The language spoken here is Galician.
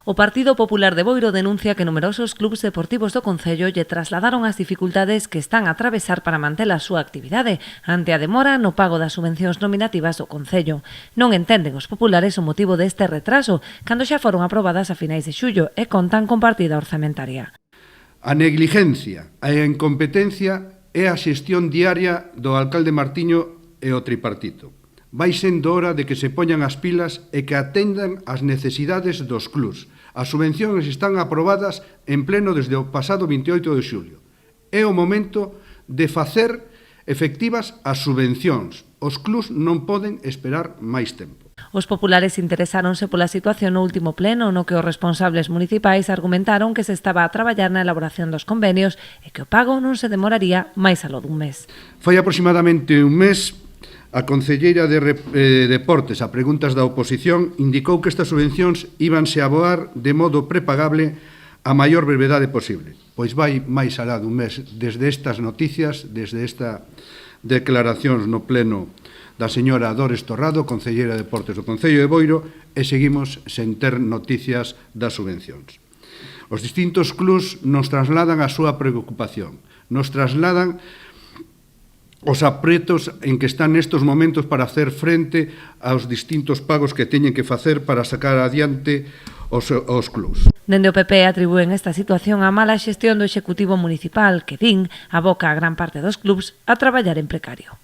O Partido Popular de Boiro denuncia que numerosos clubs deportivos do concello lle trasladaron as dificultades que están a atravesar para manter a súa actividade ante a demora no pago das subvencións nominativas do concello. Non entenden os populares o motivo deste retraso, cando xa foron aprobadas a finais de xullo e contan con partida orzamentaria. A negligencia e a incompetencia é a xestión diaria do alcalde Martiño e o tripartito. Vai sendo hora de que se poñan as pilas e que atendan as necesidades dos clubs. As subvencións están aprobadas en pleno desde o pasado 28 de xulio. É o momento de facer efectivas as subvencións. Os clubs non poden esperar máis tempo. Os populares interesáronse pola situación no último pleno no que os responsables municipais argumentaron que se estaba a traballar na elaboración dos convenios e que o pago non se demoraría máis aló dun mes. Foi aproximadamente un mes. A concelleira de Deportes, a preguntas da oposición, indicou que estas subvencións íbanse a aboar de modo prepagable a maior brevedade posible. Pois vai máis alá dun mes desde estas noticias, desde esta declaracións no pleno da señora Dores Torrado, concelleira de Deportes do Concello de Boiro, e seguimos sen ter noticias das subvencións. Os distintos clubs nos trasladan a súa preocupación, nos trasladan os apretos en que están nestes momentos para hacer frente aos distintos pagos que teñen que facer para sacar adiante os clubs. Dende o PP atribúen esta situación á mala xestión do Executivo Municipal que, din, aboca a gran parte dos clubs a traballar en precario.